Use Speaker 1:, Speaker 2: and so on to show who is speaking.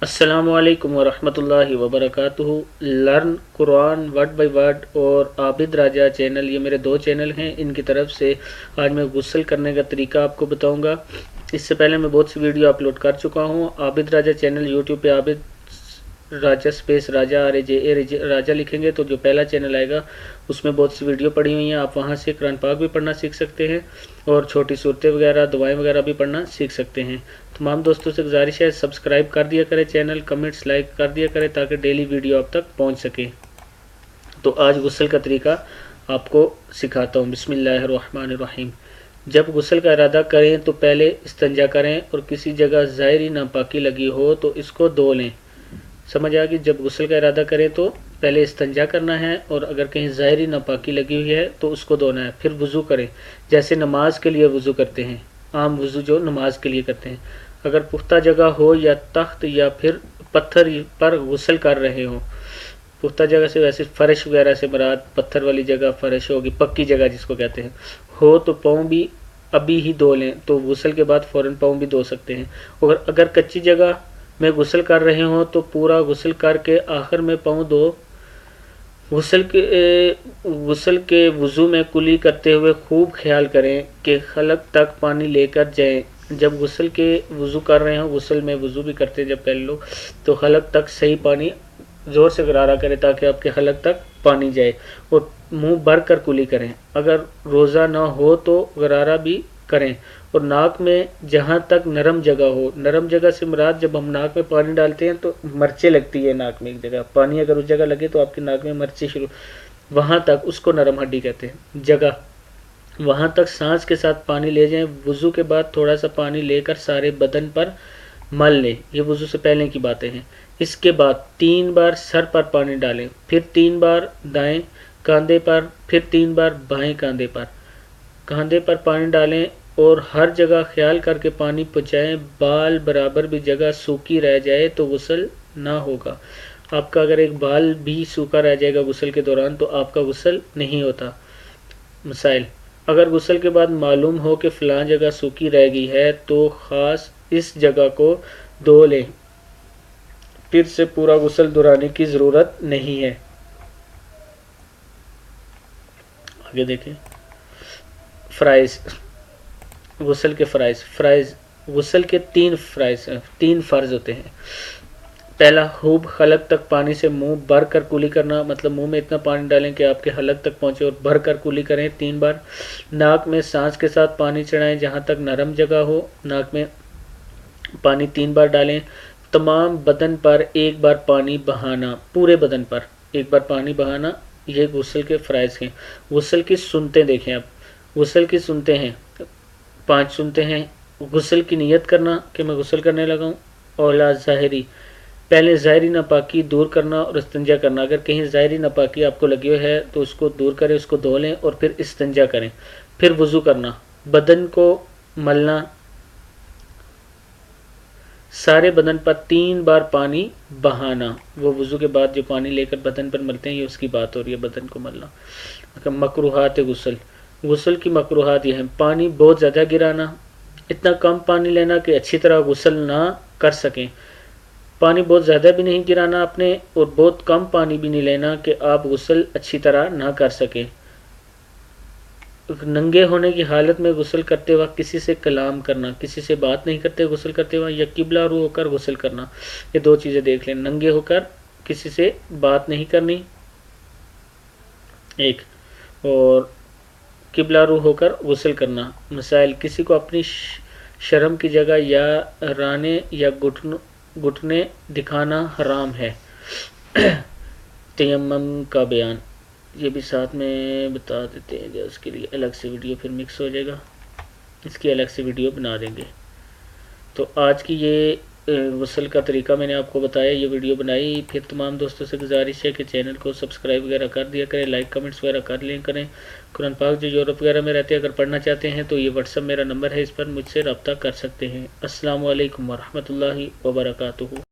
Speaker 1: अस्सलाम वालेकुम वरहमतुल्लाहि वबरकातुहू। Learn Quran word by word और आबिद राजा चैनल, ये मेरे दो चैनल हैं। इनकी तरफ से आज मैं गुस्ल करने का तरीका आपको बताऊंगा। इससे पहले मैं बहुत सी वीडियो अपलोड कर चुका हूँ। आबिद राजा चैनल यूट्यूब पे आबिद राजा स्पेस राजा राजा लिखेंगे तो जो पहला चैनल आएगा उसमें बहुत सी वीडियो पड़ी हुई हैं। आप वहां से कुरान पाक भी पढ़ना सीख सकते हैं और छोटी सूरतें वगैरह दुआएं वगैरह भी पढ़ना सीख सकते हैं। तमाम दोस्तों से गुजारिश है सब्सक्राइब कर दिया करें चैनल, कमेंट्स लाइक कर दिया करें ताकि डेली वीडियो आप तक पहुंच सके। तो आज गुस्ल का तरीका आपको सिखाता हूँ। बिस्मिल्लाहिर्रहमानिर्रहीम। जब गुस्ल का इरादा करें तो पहले इस्तंजा करें और किसी जगह ज़ाहिरी नापाकी लगी हो तो इसको धो लें। समझ आ गई। जब गुस्ल का इरादा करें तो पहले इस्तंजा करना है और अगर कहीं ज़ाहिरी नापाकी लगी हुई है तो उसको धोना है। फिर वज़ू करें जैसे नमाज के लिए वज़ू करते हैं, आम वज़ू जो नमाज के लिए करते हैं। अगर पुख्ता जगह हो या तख्त या फिर पत्थर पर गुस्ल कर रहे हो, पुख्ता जगह से वैसे फ़र्श वगैरह से मुराद पत्थर वाली जगह फ़र्श होगी, पक्की जगह जिसको कहते हैं, हो तो पाँव भी अभी ही धो लें। तो गुस्ल के बाद फ़ौरन पाँव भी धो सकते हैं। और अगर कच्ची जगह में गुस्ल कर रहे हो तो पूरा गुस्ल करके आखिर में पाँव धो। गुस्ल के वज़ू में कुली करते हुए खूब ख्याल करें कि खलक तक पानी लेकर जाएं। जब गुस्ल के वज़ू कर रहे हो, गुस्ल में वज़ू भी करते हैं जब पहले लोग, तो खलक तक सही पानी ज़ोर से गरारा करें ताकि आपके खलक तक पानी जाए। और मुंह भर कर कुली करें। अगर रोज़ा ना हो तो गरारा भी करें। और नाक में जहाँ तक नरम जगह हो, नरम जगह से मुराद जब हम नाक में पानी डालते हैं तो मर्चें लगती है नाक में, एक जगह पानी अगर उस जगह लगे तो आपकी नाक में मर्चें शुरू, वहाँ तक उसको नरम हड्डी कहते हैं जगह, वहाँ तक सांस के साथ पानी ले जाएं। वज़ू के बाद थोड़ा सा पानी लेकर सारे बदन पर मल लें। ये वज़ू से पहले की बातें हैं। इसके बाद 3 बार सर पर पानी डालें, फिर 3 बार दाएं कंधे पर, फिर 3 बार बाएं कंधे पर पानी डालें और हर जगह ख्याल करके पानी पहुँचाएं। बाल बराबर भी जगह सूखी रह जाए तो गुस्ल ना होगा। आपका अगर एक बाल भी सूखा रह जाएगा गुस्ल के दौरान तो आपका गुस्ल नहीं होता। मसाइल: अगर गुस्ल के बाद मालूम हो कि फ़लाँ जगह सूखी रह गई है तो ख़ास इस जगह को धो लें। फिर से पूरा गुस्ल दोहराने की ज़रूरत नहीं है। आगे देखें। फ्राइज, गुस्ल के फ्राइज गुस्ल के 3 फ़र्ज होते हैं। पहला, खूब खलक तक पानी से मुंह भर कर कुली करना, मतलब मुंह में इतना पानी डालें कि आपके हलक तक पहुंचे और भर कर कुली करें 3 बार। नाक में सांस के साथ पानी चढ़ाएं जहां तक नरम जगह हो, नाक में पानी 3 बार डालें। तमाम बदन पर 1 बार पानी बहाना, पूरे बदन पर 1 बार पानी बहाना। ये गुस्ल के फ़राइज़ हैं। गुस्ल की सुन्नतें देखें आप। गुस्ल की सुन्नतें हैं 5 सुन्नतें हैं। गुस्ल की नियत करना कि मैं गुस्ल करने लगा हूँ। औला ज़ाहिरी, पहले ज़ाहिरी नापाकी दूर करना और इस्तंजा करना। अगर कहीं ज़ाहिरी नापाकी आपको लगी हुई है तो उसको दूर करें, उसको धो लें और फिर इस्तंजा करें। फिर वज़ू करना, बदन को मलना, सारे बदन पर 3 बार पानी बहाना। वो वज़ू के बाद जो पानी लेकर बदन पर मलते हैं ये उसकी बात हो रही है, बदन को मलना। मकरूहात गुस्ल, गुस्ल की मकरूहात ये हैं: पानी बहुत ज़्यादा गिराना, इतना कम पानी लेना कि अच्छी तरह गुस्ल ना कर सकें। पानी बहुत ज़्यादा भी नहीं गिराना आपने और बहुत कम पानी भी नहीं लेना कि आप गुस्ल अच्छी तरह ना कर सकें। नंगे होने की हालत में गुस्ल करते वक्त किसी से कलाम करना, किसी से बात नहीं करते गुस्ल करते वक्त, या किबला रू होकर गुस्ल करना। ये 2 चीज़ें देख लें। नंगे होकर किसी से बात नहीं करनी एक, और किबला रू होकर गुस्ल करना। मसाइल: किसी को अपनी शर्म की जगह या राने या घुटने दिखाना हराम है। तयम्मुम का बयान ये भी साथ में बता देते हैं, जो उसके लिए अलग से वीडियो फिर मिक्स हो जाएगा, इसकी अलग से वीडियो बना देंगे। तो आज की ये गुस्ल का तरीका मैंने आपको बताया, ये वीडियो बनाई। फिर तमाम दोस्तों से गुजारिश है कि चैनल को सब्सक्राइब वगैरह कर दिया करें, लाइक कमेंट्स वगैरह कर लिया करें। कुरान पाक जो यूरोप वगैरह में रहते हैं अगर पढ़ना चाहते हैं तो ये व्हाट्सअप मेरा नंबर है, इस पर मुझसे रब्ता कर सकते हैं। अस्सलाम वालेकुम वरहमतुल्लाहि वबरकातुहू।